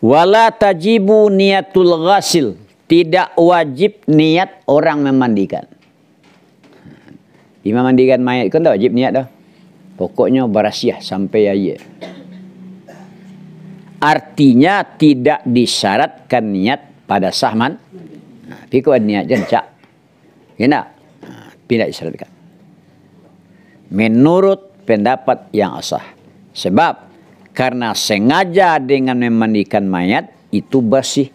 Wala tajibu niatul ghasil. Tidak wajib niat orang memandikan. Memandikan mayat kan tak wajib niat dah. Pokoknya berasiah sampai air. Artinya tidak disyaratkan niat pada sahman. Tapi kalau niat jencak. Ya tak? Tidak disyaratkan. Menurut pendapat yang asah. Sebab karena sengaja dengan memandikan mayat itu bersih.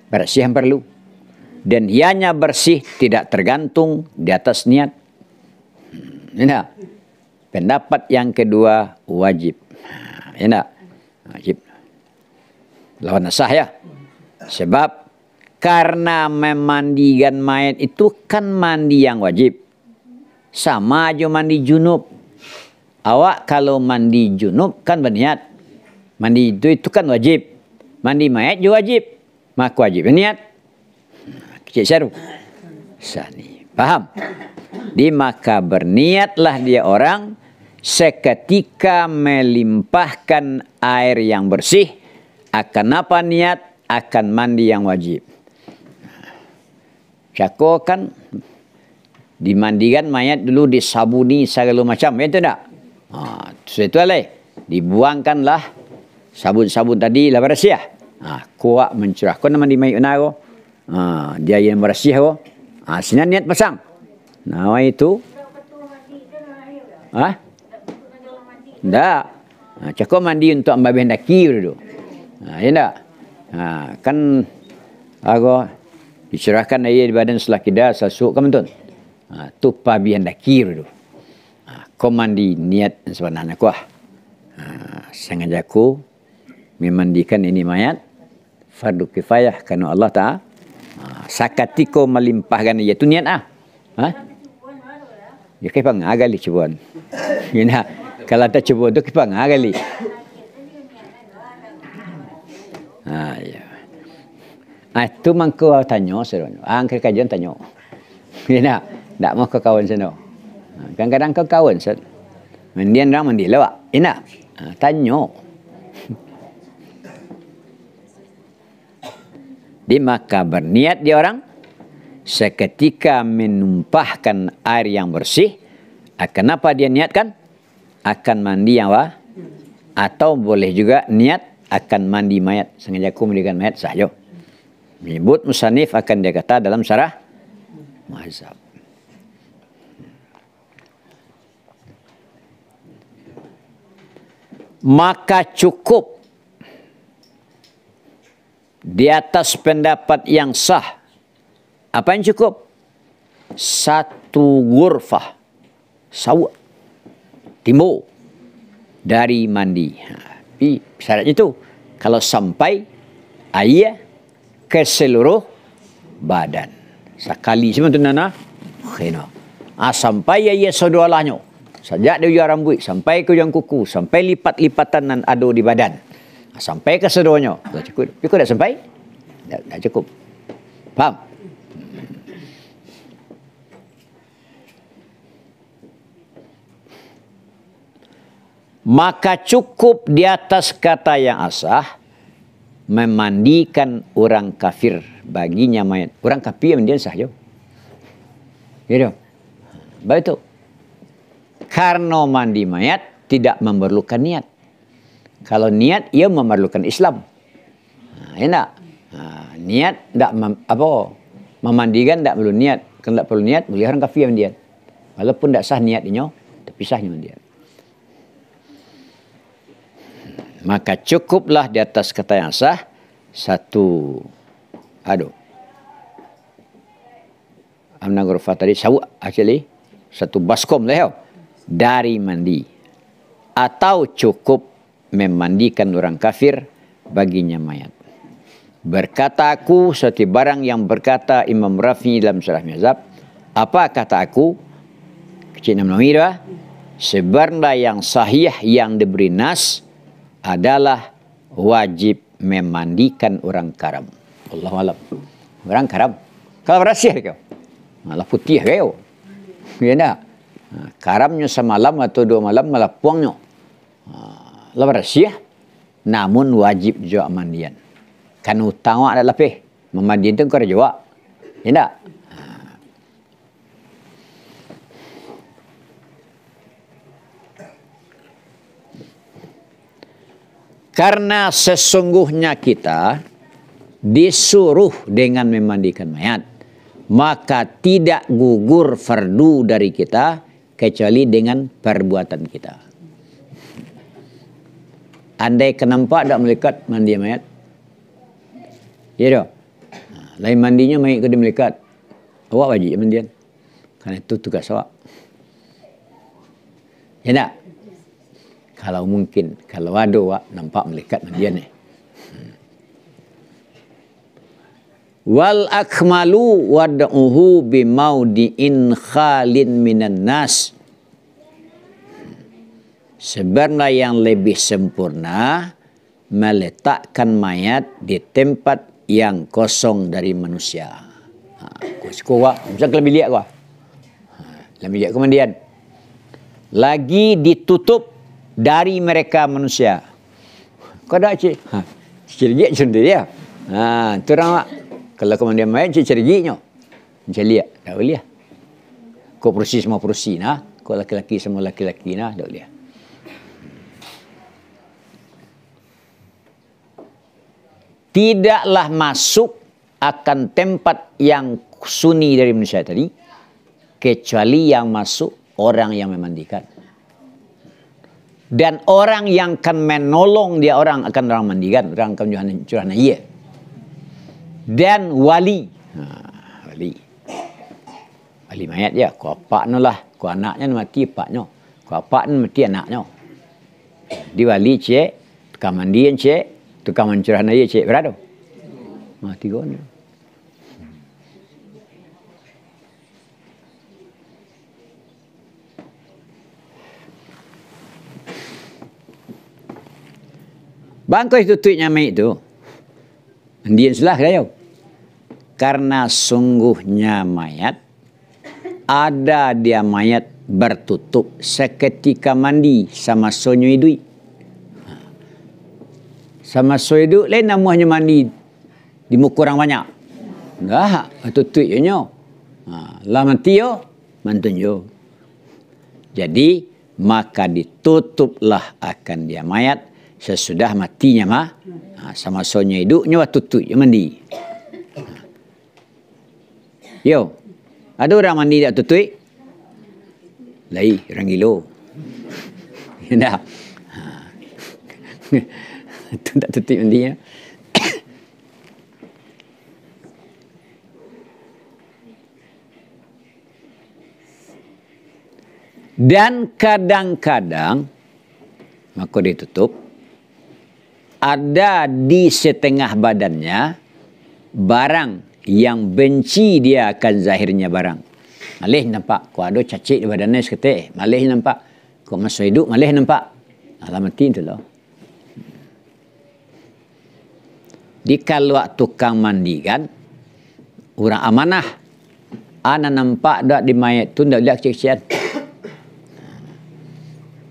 Bersih yang perlu. Dan ianya bersih tidak tergantung di atas niat. Ya. Pendapat yang kedua wajib. Ya. Wajib. Lawan sah ya. Sebab karena memandikan mayat itu kan mandi yang wajib. Sama aja mandi junub. Awak kalau mandi junub kan berniat. Mandi itu kan wajib. Mandi mayat juga wajib. Maka wajib berniat. Kecil seru. Sani. Paham? Di maka berniatlah dia orang seketika melimpahkan air yang bersih. Akan apa niat? Akan mandi yang wajib. Cako kan dimandikan mayat dulu disabuni segala macam. Itu tak? Setelah dibuangkanlah sabun-sabun tadi lah bersih. Kuat mencurah. Kau nama di mayat naro. Dia yang bersih ko. Sini niat pasang. Nah itu. Tak. Cakap mandi untuk ambil hendaki dulu. Ya tak? Kan aku dicurahkan air di badan setelah kita sasuk kan betul. Tu pabi hendaki dulu. Kau mandi niat sebenarnya kuah. Sengaja aku memandikan ini mayat fardu kifayah karena Allah Ta'ala sakatiko melimpahkan iaitu niat ya kipang agali cubuan. Ina kalau tak cubuan tu kipang agali. Ya. Itu mangko tanya seronok. Angker kajian tanya. Ina tak mau ke kawan sana. Kadang-kadang kau kawan set. Mandian orang mandi lawak. Ina tanya. Di maka berniat dia orang seketika menumpahkan air yang bersih. Kenapa dia niatkan? Akan mandi yang atau boleh juga niat akan mandi mayat. Sengaja aku mandikan mayat sahaja. Menyebut musannif akan dia kata dalam syarah mazhab. Maka cukup di atas pendapat yang sah. Apa yang cukup? Satu ghurfah. Sawa. Timur. Dari mandi. Tapi syarat itu. Kalau sampai air ke seluruh badan. Sekali sebenarnya nana. Sampai air sedualahnya. Sejak dari ujung rambut. Sampai ke ujung kuku. Sampai lipat-lipatan dan ado di badan. Sampai ke sedonya. Dah cukup. Tapi kau dah sampai? Dah cukup. Faham? Maka cukup di atas kata yang asah memandikan orang kafir baginya mayat. Orang kafir yang dia sah je. Ya dong. Betul. Karena mandi mayat tidak memerlukan niat. Kalau niat, ia memerlukan Islam. Ya tak? Niat tak memandikan tak perlu niat. Kalau tak perlu niat, boleh orang kafir mandian. Walaupun tak sah niatnya, tapi sahnya mandian. Maka cukuplah di atas kata yang sah satu amna ghurfah tadi satu baskom lah dari mandi. Atau cukup memandikan orang kafir baginya mayat. Berkata aku seperti barang yang berkata Imam Rafi dalam syarah mazhab. Apa kata aku? Kecil nama dah. Sebenarnya yang sahih yang diberi nas adalah wajib memandikan orang karam. Allahu a'lam. Orang karam. Kalau berasih kau. Malah putih kau. Ya tak? Karamnya semalam atau 2 malam malah puangnya. Lah berasih. namun wajib juga mandian. Kan hutang awak adalah lebih. Memandian itu kau ada jawab. Ya tak? Karena sesungguhnya kita disuruh dengan memandikan mayat, maka tidak gugur fardu dari kita kecuali dengan perbuatan kita. Andai kenampak tak melekat mandi mayat, ya dah. Lain mandinya mayat ke dia melekat, awak wajib mandian. Karena itu tugas awak. Ya tak? Kalau mungkin, kalau ada awak nampak melekat mandian ni. Wal akmalu wad'uhu bimaudi'in khalin minan nas. Sebenarnya yang lebih sempurna meletakkan mayat di tempat yang kosong dari manusia. Kau macam lebih lihat kau. Lebih lihat kemudian lagi ditutup dari mereka manusia. Kau dah cik? Cergik macam tu dia. Tu orang mak. Kalau kemudian mayat cik cergiknya. Macam lihat. Tak boleh. Kau perusi semua perusi nah. Kau laki-laki semua laki-laki nah. Tak boleh. Tidaklah masuk akan tempat yang sunyi dari manusia tadi kecuali yang masuk orang yang memandikan dan orang yang akan menolong dia orang akan orang mandikan, orang akan curah naya dan wali. Wali mayat ya, ko apaknya lah, ko anaknya mati apaknya, ko apaknya mati anaknya. Di wali cek, tukang mandian cek, tukang mencurah naya cik berada. Tiga ni. Bangkoi tutupnya mayat tu. Mandian selah kaya. Karena sungguhnya mayat ada dia mayat bertutup seketika mandi sama sonyo idui. Sama soeduk lain namanya mandi di muka orang banyak. Dah, tutup je nyo. Lah mati yo, mantun yo. Jadi, maka ditutuplah akan dia mayat sesudah matinya mah. Sama sonya hidupnya tutup je mandi. Yo, ada orang mandi tak tutup? Lai, orang gilo. Dah. Itu tak tutup mandinya. Dan kadang-kadang maka ditutup ada di setengah badannya barang yang benci dia akan zahirnya barang. Malih nampak kau ada cacik di badannya seketik, malih nampak kau masuk hidup, malih nampak. Alamatin tu lah. Di kalau tukang mandi kan, orang amanah, ana nampak dak di mayat tu ndak lihat kecil-kecilan.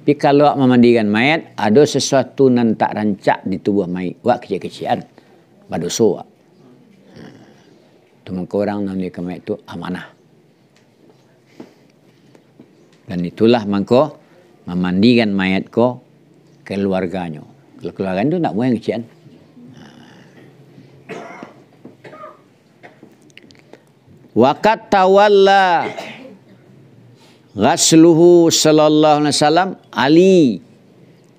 Tapi kalau memandikan mayat, ada sesuatu yang tak rancak di tubuh mayat, wak kecil-kecilan, badoso wak. Tu maka orang memandikan mayat tu amanah. Dan itulah maka memandikan mayat ko keluarganya. Kalau keluarganya tu nak buang kecil. Waqat tawalla ghasluhu sallallahu alaihi wasallam Ali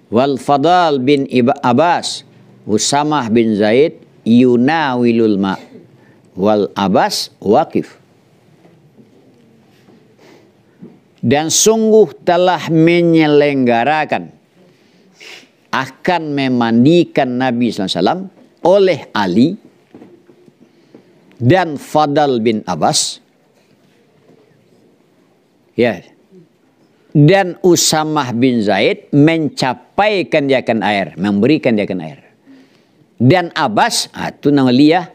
wal Fadal bin Abbas Usamah bin Zaid yunawilul ma wal Abbas waqif. Dan sungguh telah menyelenggarakan akan memandikan Nabi sallallahu alaihi wasallam oleh Ali dan Fadal bin Abbas, ya, dan Usamah bin Zaid mencapaikan dia akan air, memberikan dia akan air. Dan Abbas, itu nama liya,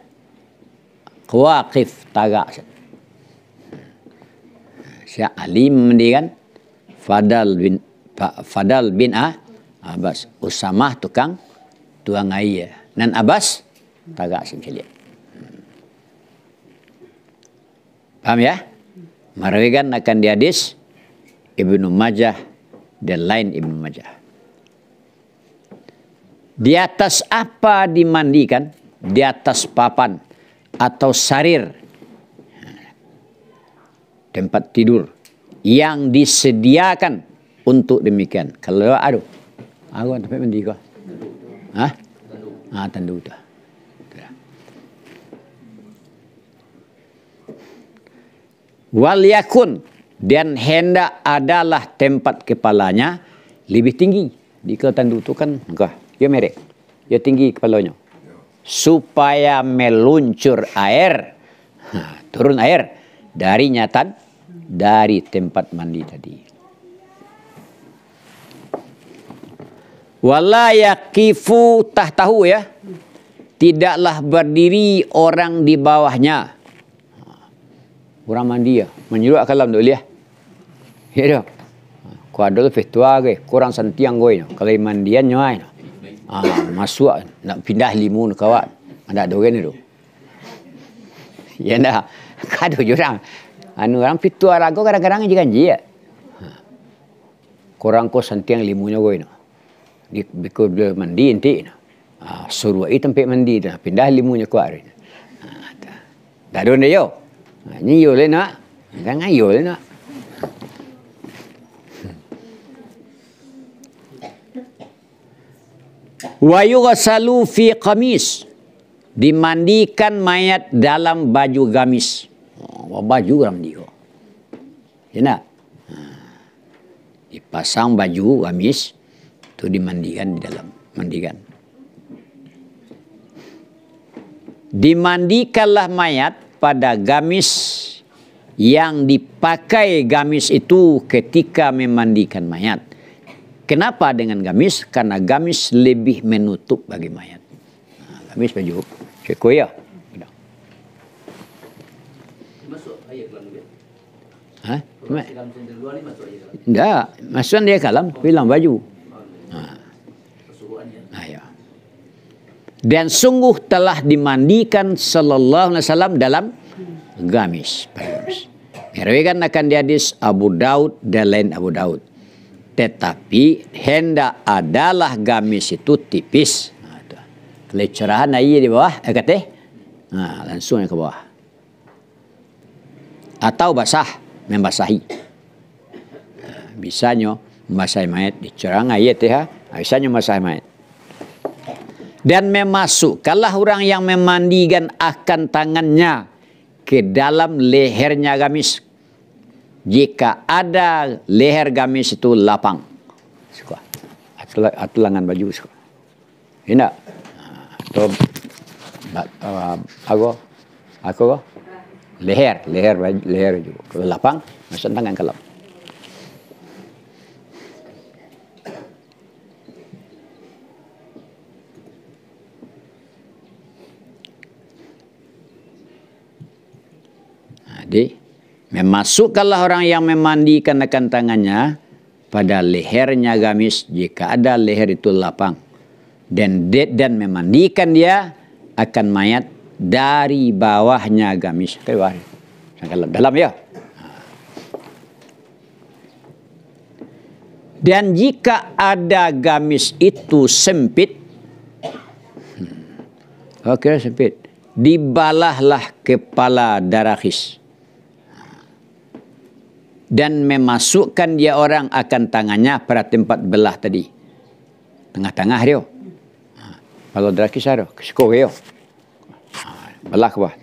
waqif tagak. Syekh Ali memandikan Fadal bin Abbas, Usamah tukang tuang air nan abas tagak singkelia. Paham ya? Merawikan akan di hadis Ibnu Majah dan lain Ibnu Majah. Di atas apa dimandikan? Di atas papan atau sarir, tempat tidur yang disediakan untuk demikian. Kalau aduh, aku sampai mandi kau. Hah? Tandu tu. Wal yakun, dan hendak adalah tempat kepalanya lebih tinggi. Di kalau tandu tu kan enggak, dia merek. Dia tinggi kepalanya. Supaya meluncur air, turun air dari nyatan dari tempat mandi tadi. Wala yaqifu tahtahu, ya, tidaklah berdiri orang di bawahnya. Orang mandi ya, menyuruh kalam dulu ya. Ya dah. Kau ada lebih tua ke, kurang santiang gue. Kalau mandian nyai, masuk nak pindah limun kawan, ada dogen itu. Ya dah, kado jurang. Anu orang pitua rago kadang-kadang juga janji ya. Kurang ko santiang limunnya gue. Di biko mandi inti. Suruh itu tempat mandi dah, pindah limunnya kuat. Dah don dia yo. Ni yo le nak. Kan ayo le nak. Wa yughsalu fi qamis, dimandikan mayat dalam baju gamis. Baju orang mandi kok. Ya nak? Dipasang baju gamis tu dimandikan di dalam, mandikan. Dimandikanlah mayat pada gamis yang dipakai gamis itu ketika memandikan mayat. Kenapa dengan gamis? Karena gamis lebih menutup bagi mayat. Gamis baju cekoya. Masuk air kelam dia. Hah? Tidak, masukkan dia kalam, bilang baju. Ya. Dan sungguh telah dimandikan sallallahu alaihi wasallam dalam gamis. Meriwayatkan akan di hadis Abu Daud dan lain Abu Daud. Tetapi hendak adalah gamis itu tipis. Kelecerahan air di bawah, kata, langsung ke bawah. Atau basah, membasahi. Bisanya membasahi mayat, dicerang air bisanya membasahi mayat. Dan memasukkanlah orang yang memandikan akan tangannya ke dalam lehernya gamis. Jika ada leher gamis itu lapang. Atulangan baju. Ini atau aku leher juga. Kalau lapang, masuk tangan kelap. Jadi, memasukkanlah orang yang memandikan akan tangannya pada lehernya gamis jika ada leher itu lapang. Dan memandikan dia akan mayat dari bawahnya gamis. Ke bawah. Dalam ya. Dan jika ada gamis itu sempit. Oke, sempit. Dibalahlah kepala darakis. Dan memasukkan dia orang akan tangannya pada tempat belah tadi. Tengah-tengah dia. Kalau darakis ada, kesko dia. Belah ke bawah.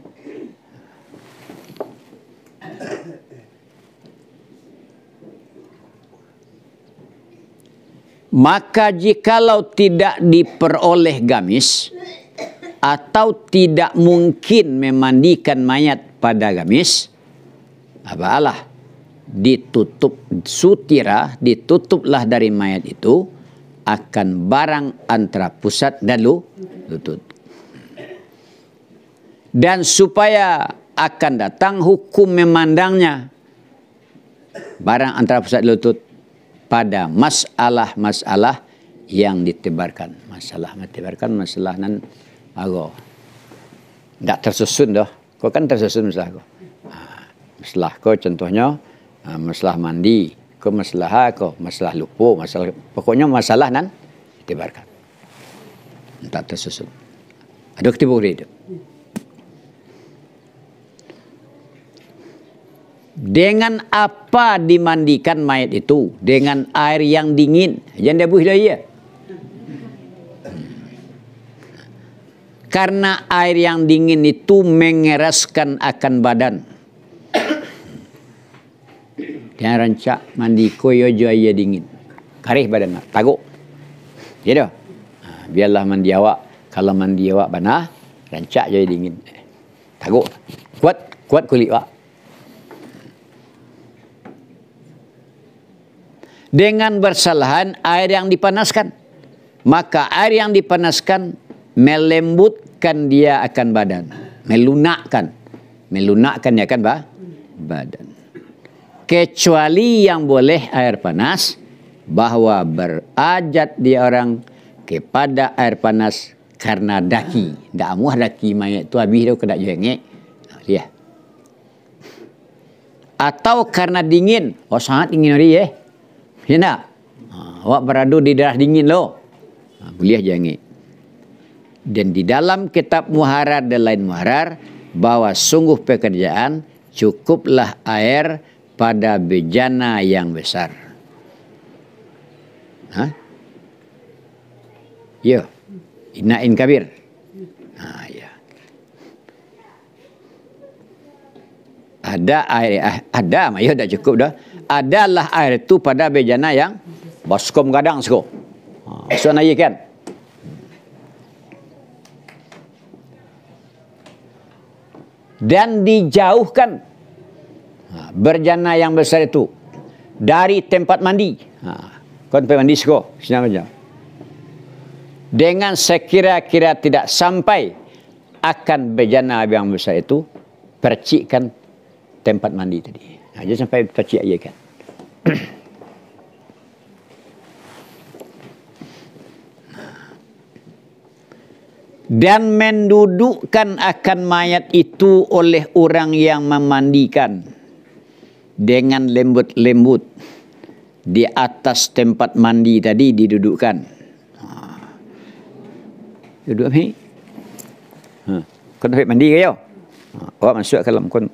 Maka jikalau tidak diperoleh gamis atau tidak mungkin memandikan mayat pada gamis, apalah, ditutup sutira, ditutuplah dari mayat itu akan barang antara pusat dan lutut. Dan supaya akan datang hukum memandangnya barang antara pusat dan lutut pada masalah-masalah yang ditebarkan. Masalah mentebarkan masalah nan ago. Ndak tersusun dah. Kau kan tersusun masalah kau. Masalah kau contohnya masalah mandi, kau masalah lupa, masalah pokoknya masalah nan ditebarkan. Tak tersusun. Ada ketipu itu. Dengan apa dimandikan mayat itu? Dengan air yang dingin. Jangan dia buih dah ya. Karena air yang dingin itu mengeraskan akan badan. Jangan rancak mandi koyo jaya dingin. Karih badan, taguk. Ya dah. Biarlah mandi awak. Kalau mandi awak banah, rancak jaya dingin. Taguk. Kuat kulit awak. Dengan bersalahan air yang dipanaskan. Maka air yang dipanaskan melembutkan dia akan badan. Melunakkan. Melunakkan dia akan badan. Kecuali yang boleh air panas. Bahwa berajat dia orang kepada air panas karena daki. Tak muah daki mayat tu habis dia kena jengek. Lihat. Atau karena dingin. Oh sangat dingin hari ya tak? Awak beradu di daerah dingin loh. Boleh jangan. Dan di dalam kitab Muharrar dan lain Muharrar bahwa sungguh pekerjaan cukuplah air pada bejana yang besar. Ya. Ina'in kabir. Ya. Ada air, ada, ya dah cukup dah. Adalah air itu pada bejana yang baskom gadang seko. Maksud naya kan? Dan dijauhkan berjana yang besar itu dari tempat mandi. Kau tempat mandi seko, senang aja. Dengan sekira-kira tidak sampai akan bejana yang besar itu, percikkan tempat mandi tadi. Jangan sampai percik aja kan. Dan mendudukkan akan mayat itu oleh orang yang memandikan dengan lembut-lembut di atas tempat mandi tadi didudukkan. Duduk ni. Kau nak mandi ke yo? Awak masuk ke dalam kon.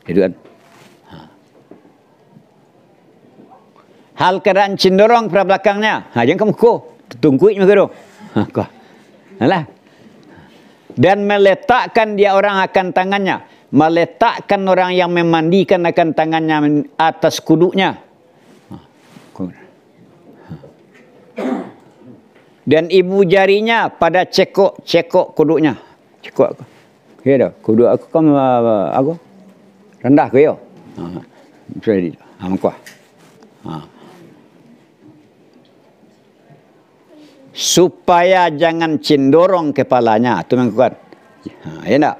Dudukkan. Hal keadaan cenderung pada belakangnya. Jangan kamu ko. Tungguin mereka tu. Kau. Alah. Dan meletakkan dia orang akan tangannya. Meletakkan orang yang memandikan akan tangannya atas kuduknya. Dan ibu jarinya pada cekok kuduknya. Cekok aku. Ya dah. Kuduk aku kan aku. Rendah ke yo. Jadi, kuah. Supaya jangan cendorong kepalanya. Itu memang kuat. Ya tak?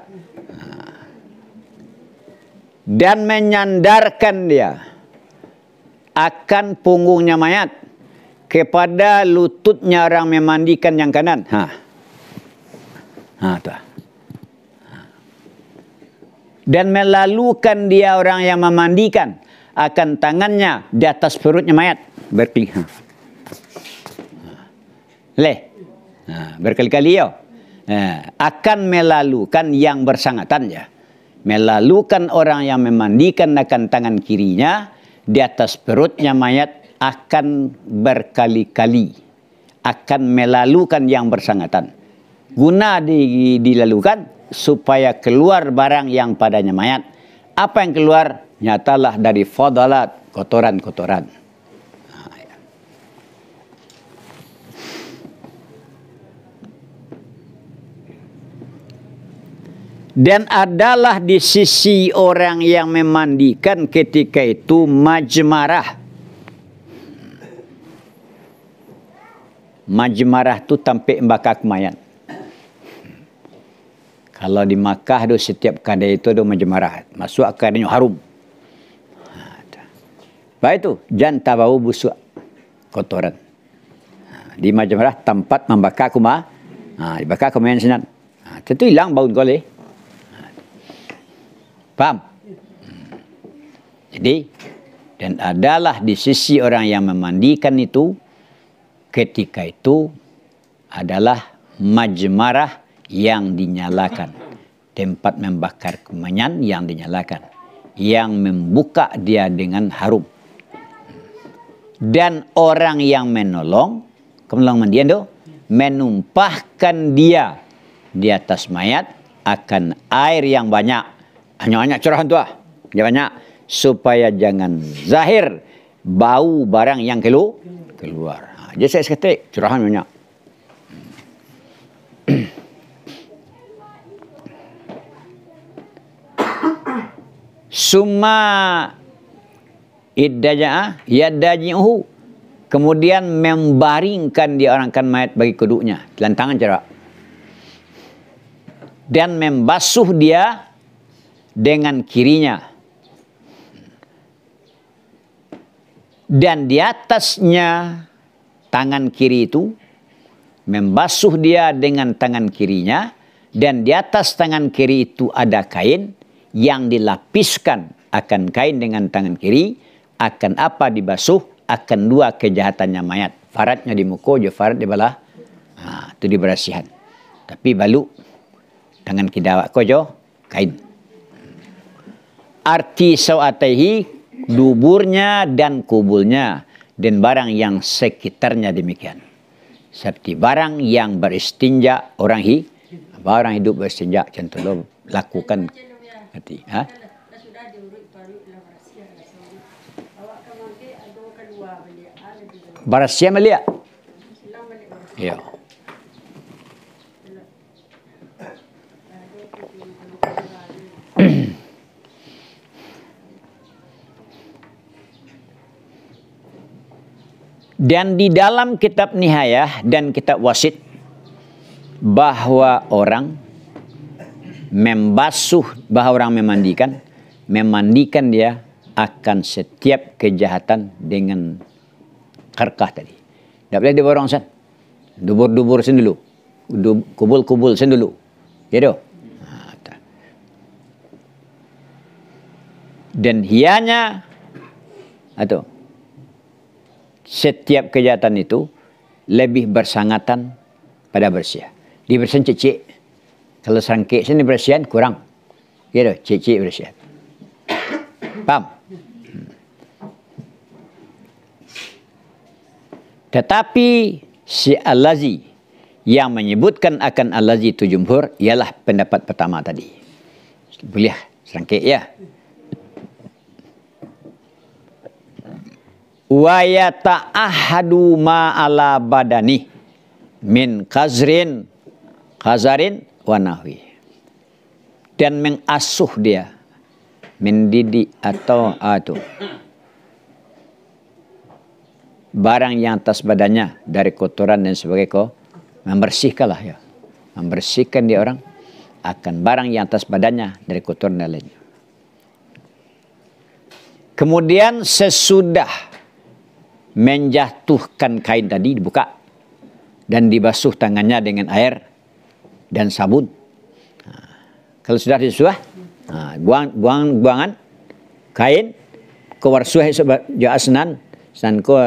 Dan menyandarkan dia akan punggungnya mayat kepada lututnya orang memandikan yang kanan. Tuh. Dan melalukan dia orang yang memandikan akan tangannya di atas perutnya mayat. Berpilih. Berkali-kali ya. Akan melalukan yang bersangatan ya. Melalukan orang yang memandikan akan tangan kirinya di atas perutnya mayat akan berkali-kali. Akan melalukan yang bersangatan. Guna dilalukan supaya keluar barang yang padanya mayat. Apa yang keluar? Nyatalah dari fadalat, kotoran-kotoran. Dan adalah di sisi orang yang memandikan ketika itu majmarah. Majmarah itu tampik bakak mayat. Kalau di Makkah tu setiap kedai itu ada majmarah. Masuk kedainya harum. Baik tu, jangan tabau busuk kotoran. Di majmarah tempat membakar kuma. Dibakar kumayan sinan. Tentu hilang bau goleh. Paham? Jadi, dan adalah di sisi orang yang memandikan itu, ketika itu adalah majmarah yang dinyalakan. Tempat membakar kumayan yang dinyalakan. Yang membuka dia dengan harum. Dan orang yang menolong mandian tu, menumpahkan dia di atas mayat akan air yang banyak. Banyak curahan tu banyak. Supaya jangan zahir bau barang yang keluar. Jadi saya kata curahan banyak. Summa yadaji'uhu, kemudian membaringkan dia orangkan mayat bagi keduknya, telantangan jarak, dan membasuh dia dengan kirinya, dan di atasnya tangan kiri itu membasuh dia dengan tangan kirinya, dan di atas tangan kiri itu ada kain yang dilapiskan akan kain dengan tangan kiri. Akan apa dibasuh? Akan dua kejahatannya mayat. Faradnya di muka, je farad di belah. Itu diberasihan. Tapi balu tangan kidawak ko jo kain. Arti sawataihi, duburnya dan kubulnya, dan barang yang sekitarnya demikian. Seperti barang yang beristinja orang hidup beristinja, contoh lakukan hati. Barasia melia. Ya. Dan di dalam kitab Nihayah dan kitab Wasit, bahwa orang orang memandikan dia akan setiap kejahatan dengan karkah tadi. Tak boleh dia borong sen. Dubur-dubur sen dulu. Kubul-kubul sen dulu. Ya doh. Dan hianya atau setiap kejahatan itu lebih bersangatan pada bersih. Di bersihan cicik. Kalau sangkik sen bersihan kurang. Ya doh, cicik bersihan. Paham? Tetapi si Al-Lazi yang menyebutkan akan Al-Lazi itu jumhur ialah pendapat pertama tadi. Boleh sangkik ya. Wa yata'ahadu ma ala badani min kazarin wa nahwi. Dan mengasuh dia, mendidik atau barang yang atas badannya dari kotoran dan sebagainya, membersihkanlah ya. Membersihkan dia orang akan barang yang atas badannya dari kotoran dan lainnya. Kemudian sesudah menjatuhkan kain tadi dibuka dan dibasuh tangannya dengan air dan sabun. Kalau sudah disuah, buangan kain keluar suah asnan san ko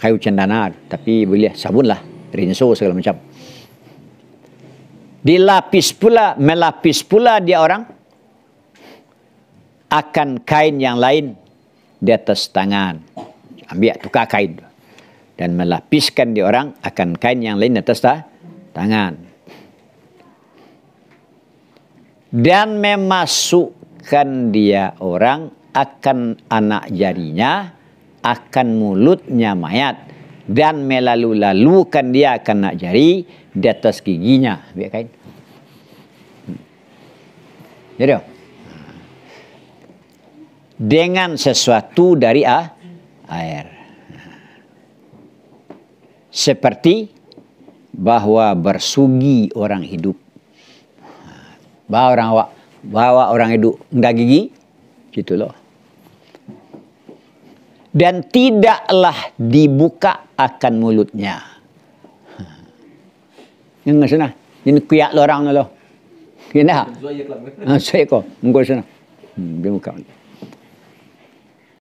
kayu cendana, tapi boleh sabun lah, rinso segala macam. Melapis pula dia orang akan kain yang lain di atas tangan. Ambil tukar kain dan melapiskan dia orang akan kain yang lain di atas tangan. Dan memasukkan dia orang akan anak jarinya, akan mulutnya mayat, dan melalu-lalukan dia akan anak jari di atas giginya. Ambil kain. Jadi, dengan sesuatu dari air. Seperti bahwa bersugi orang hidup. Bawa orang hidup enggak gigi, gitu loh. Dan tidaklah dibuka akan mulutnya. Yang sana. Ini kuyak lo orang lo. Kena. Saya ko. Mungko sana. Dia buka.